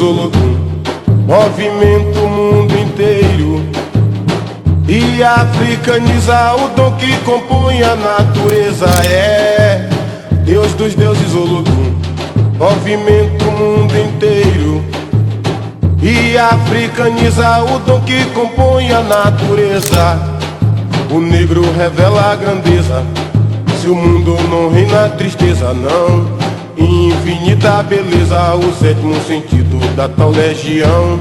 Olodum movimenta o mundo inteiro e africaniza o dom que compõe a natureza. É Deus dos deuses Olodum movimenta o mundo inteiro e africaniza o dom que compõe a natureza. O negro revela a grandeza, se o mundo não reina a tristeza, não. Infinita beleza, o sétimo sentido da tal legião.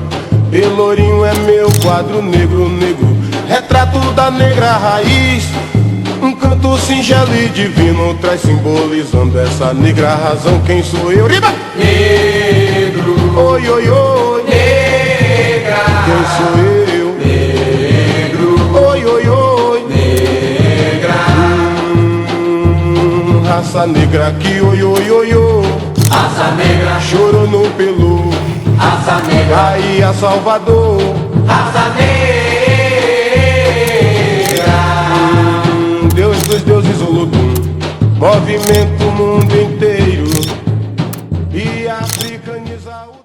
Pelourinho é meu quadro negro, negro, retrato da negra raiz. Um canto singelo e divino traz simbolizando essa negra razão. Quem sou eu? Riba! Negro, Oi, oi, oi. negra, Quem sou eu? negro, Oi, oi, oi. negra, Raça negra que oi, oi, oi, oi. raça negra, Chorou no Pelô, raça negra, Bahia, Salvador. raça negra. Deus dos deuses Olodum movimenta o mundo inteiro e africaniza o...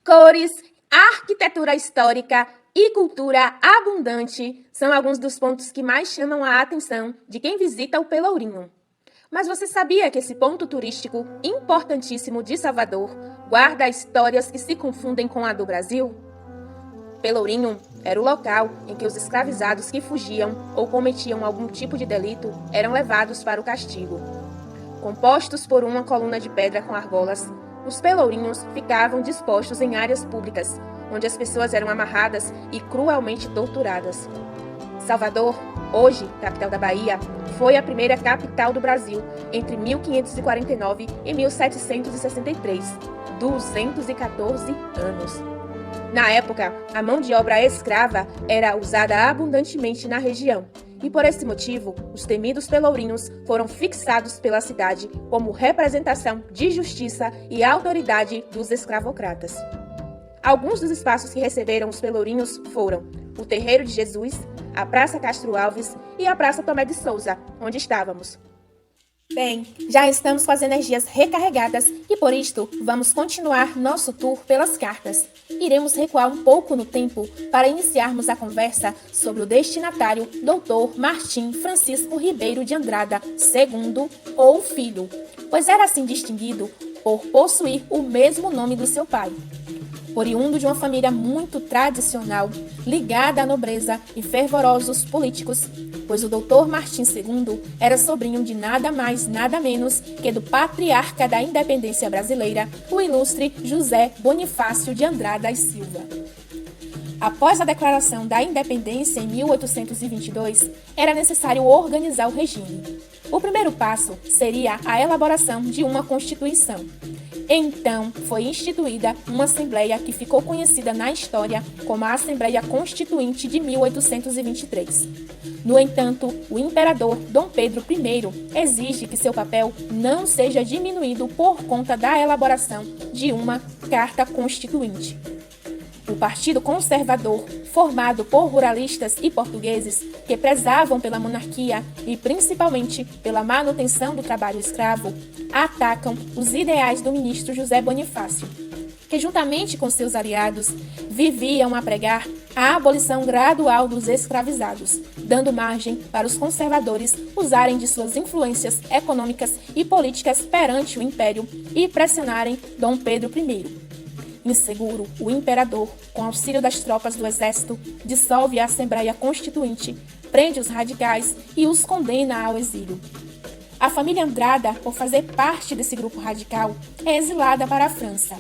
Cores, arquitetura histórica e cultura abundante são alguns dos pontos que mais chamam a atenção de quem visita o Pelourinho. Mas você sabia que esse ponto turístico importantíssimo de Salvador guarda histórias que se confundem com a do Brasil? Pelourinho era o local em que os escravizados que fugiam ou cometiam algum tipo de delito eram levados para o castigo. Compostos por uma coluna de pedra com argolas, os pelourinhos ficavam dispostos em áreas públicas, onde as pessoas eram amarradas e cruelmente torturadas. Salvador, hoje capital da Bahia, foi a primeira capital do Brasil entre 1549 e 1763, 214 anos. Na época, a mão de obra escrava era usada abundantemente na região, e por esse motivo, os temidos pelourinhos foram fixados pela cidade como representação de justiça e autoridade dos escravocratas. Alguns dos espaços que receberam os pelourinhos foram o Terreiro de Jesus, a Praça Castro Alves e a Praça Tomé de Souza, onde estávamos. Bem, já estamos com as energias recarregadas e por isto vamos continuar nosso tour pelas cartas. Iremos recuar um pouco no tempo para iniciarmos a conversa sobre o destinatário Dr. Martim Francisco Ribeiro de Andrada II, ou Filho, pois era assim distinguido por possuir o mesmo nome do seu pai. Oriundo de uma família muito tradicional, ligada à nobreza e fervorosos políticos, pois o Dr. Martim II era sobrinho de nada mais, nada menos que do patriarca da independência brasileira, o ilustre José Bonifácio de Andrada e Silva. Após a declaração da independência em 1822, era necessário organizar o regime. O primeiro passo seria a elaboração de uma Constituição. Então, foi instituída uma Assembleia que ficou conhecida na história como a Assembleia Constituinte de 1823. No entanto, o imperador Dom Pedro I exige que seu papel não seja diminuído por conta da elaboração de uma Carta Constituinte. O Partido Conservador, formado por ruralistas e portugueses que prezavam pela monarquia e principalmente pela manutenção do trabalho escravo, atacam os ideais do ministro José Bonifácio, que juntamente com seus aliados viviam a pregar a abolição gradual dos escravizados, dando margem para os conservadores usarem de suas influências econômicas e políticas perante o império e pressionarem Dom Pedro I. Inseguro, o imperador, com auxílio das tropas do exército, dissolve a Assembleia Constituinte, prende os radicais e os condena ao exílio. A família Andrada, por fazer parte desse grupo radical, é exilada para a França.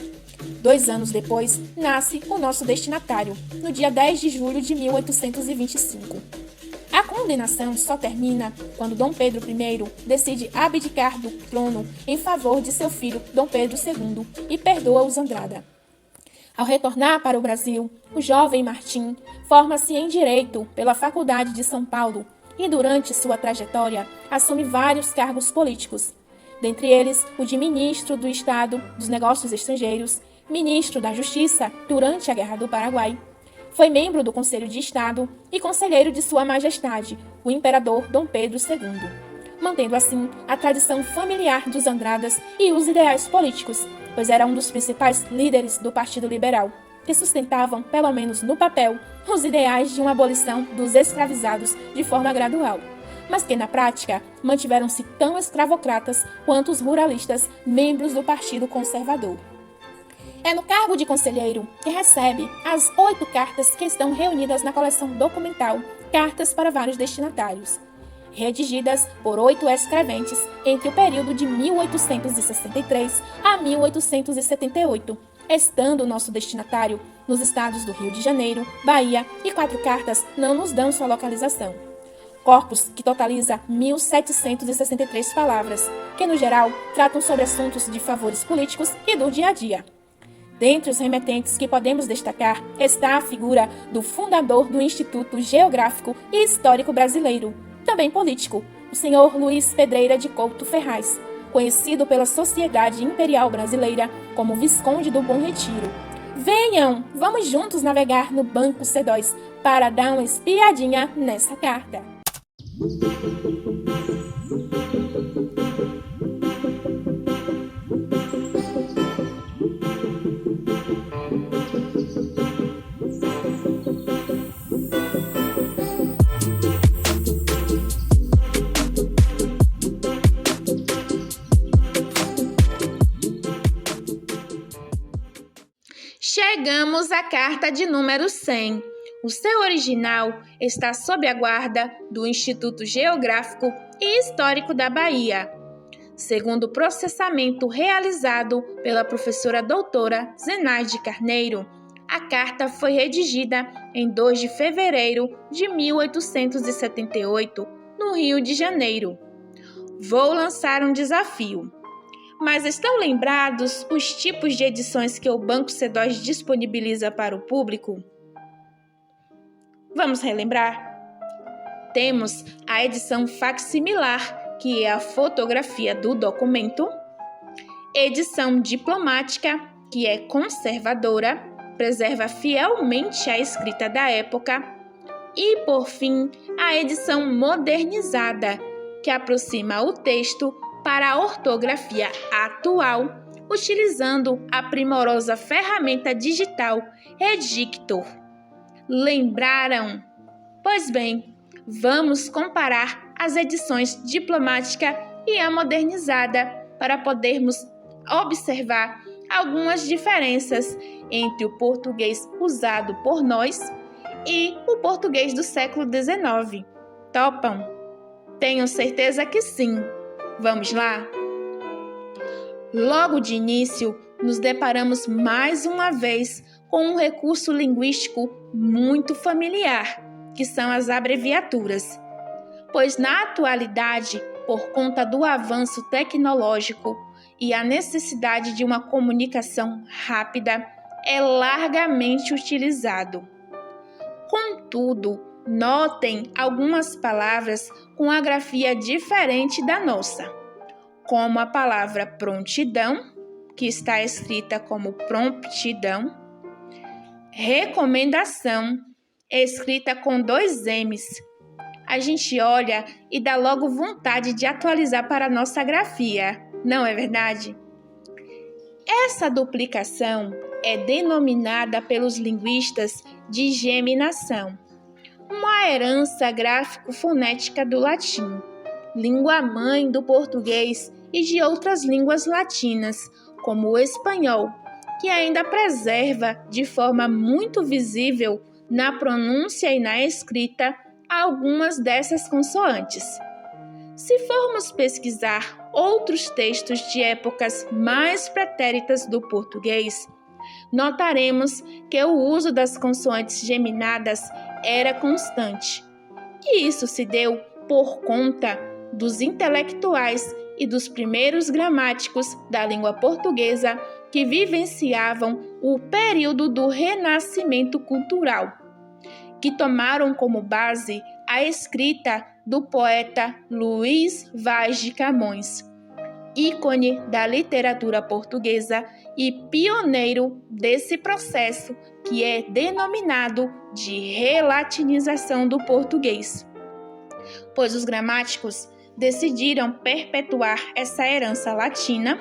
2 anos depois, nasce o nosso destinatário, no dia 10 de julho de 1825. A condenação só termina quando Dom Pedro I decide abdicar do trono em favor de seu filho Dom Pedro II e perdoa os Andrada. Ao retornar para o Brasil, o jovem Martim forma-se em Direito pela Faculdade de São Paulo e, durante sua trajetória, assume vários cargos políticos, dentre eles o de Ministro do Estado dos Negócios Estrangeiros, ministro da Justiça durante a Guerra do Paraguai. Foi membro do Conselho de Estado e conselheiro de Sua Majestade, o Imperador Dom Pedro II, mantendo assim a tradição familiar dos Andradas e os ideais políticos, pois era um dos principais líderes do Partido Liberal, que sustentavam, pelo menos no papel, os ideais de uma abolição dos escravizados de forma gradual, mas que na prática mantiveram-se tão escravocratas quanto os ruralistas membros do Partido Conservador. É no cargo de conselheiro que recebe as 8 cartas que estão reunidas na coleção documental Cartas para Vários Destinatários, redigidas por 8 escreventes entre o período de 1863 a 1878, estando o nosso destinatário nos estados do Rio de Janeiro, Bahia, e 4 cartas não nos dão sua localização. Corpus que totaliza 1.763 palavras, que no geral tratam sobre assuntos de favores políticos e do dia a dia. Dentre os remetentes que podemos destacar está a figura do fundador do Instituto Geográfico e Histórico Brasileiro, também político, o senhor Luiz Pedreira de Couto Ferraz, conhecido pela Sociedade Imperial Brasileira como Visconde do Bom Retiro. Venham, vamos juntos navegar no Banco C2 para dar uma espiadinha nessa carta. Chegamos à carta de número 100. O seu original está sob a guarda do Instituto Geográfico e Histórico da Bahia. Segundo o processamento realizado pela professora doutora Zenaide Carneiro, a carta foi redigida em 2 de fevereiro de 1878, no Rio de Janeiro. Vou lançar um desafio. Mas estão lembrados os tipos de edições que o Banco C2 disponibiliza para o público? Vamos relembrar? Temos a edição facsimilar, que é a fotografia do documento, edição diplomática, que é conservadora, preserva fielmente a escrita da época, e, por fim, a edição modernizada, que aproxima o texto para a ortografia atual, utilizando a primorosa ferramenta digital Redictor. Lembraram? Pois bem, vamos comparar as edições diplomática e a modernizada para podermos observar algumas diferenças entre o português usado por nós e o português do século XIX. Topam? Tenho certeza que sim. Vamos lá? Logo de início, nos deparamos mais uma vez com um recurso linguístico muito familiar, que são as abreviaturas. Pois na atualidade, por conta do avanço tecnológico e a necessidade de uma comunicação rápida, é largamente utilizado. Contudo, notem algumas palavras com a grafia diferente da nossa, como a palavra prontidão, que está escrita como promptidão, recomendação, escrita com 2 M's. A gente olha e dá logo vontade de atualizar para a nossa grafia, não é verdade? Essa duplicação é denominada pelos linguistas de geminação, uma herança gráfico-fonética do latim, língua-mãe do português e de outras línguas latinas, como o espanhol, que ainda preserva de forma muito visível na pronúncia e na escrita algumas dessas consoantes. Se formos pesquisar outros textos de épocas mais pretéritas do português, notaremos que o uso das consoantes geminadas era constante. E isso se deu por conta dos intelectuais e dos primeiros gramáticos da língua portuguesa que vivenciavam o período do renascimento cultural, que tomaram como base a escrita do poeta Luís Vaz de Camões. ícone da literatura portuguesa e pioneiro desse processo que é denominado de relatinização do português, pois os gramáticos decidiram perpetuar essa herança latina,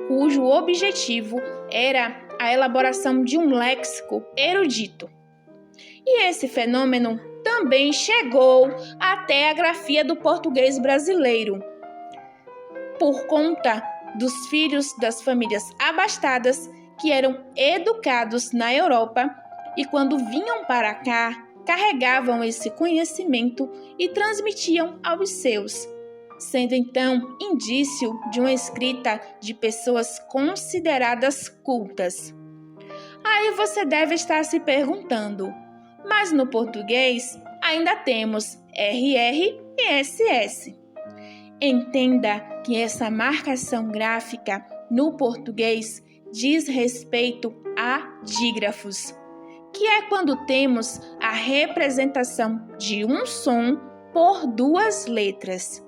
cujo objetivo era a elaboração de um léxico erudito. E esse fenômeno também chegou até a grafia do português brasileiro, por conta dos filhos das famílias abastadas que eram educados na Europa e, quando vinham para cá, carregavam esse conhecimento e transmitiam aos seus, sendo então indício de uma escrita de pessoas consideradas cultas. Aí você deve estar se perguntando, mas no português ainda temos RR e SS. Entenda que essa marcação gráfica no português diz respeito a dígrafos, que é quando temos a representação de um som por duas letras.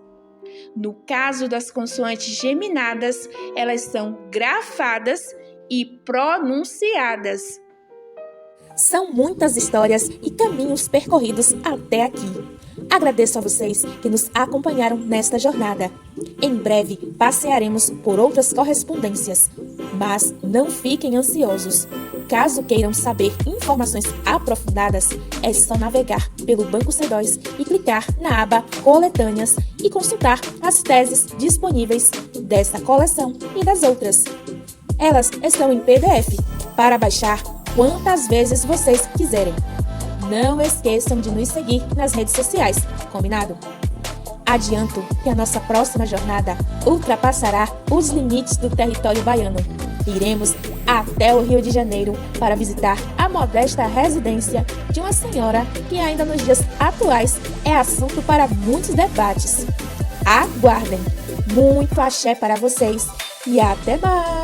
No caso das consoantes geminadas, elas são grafadas e pronunciadas. São muitas histórias e caminhos percorridos até aqui. Agradeço a vocês que nos acompanharam nesta jornada. Em breve passearemos por outras correspondências, mas não fiquem ansiosos. Caso queiram saber informações aprofundadas, é só navegar pelo Banco C2 e clicar na aba Coletâneas e consultar as teses disponíveis dessa coleção e das outras. Elas estão em PDF para baixar quantas vezes vocês quiserem. Não esqueçam de nos seguir nas redes sociais, combinado? Adianto que a nossa próxima jornada ultrapassará os limites do território baiano. Iremos até o Rio de Janeiro para visitar a modesta residência de uma senhora que ainda nos dias atuais é assunto para muitos debates. Aguardem! Muito axé para vocês e até mais!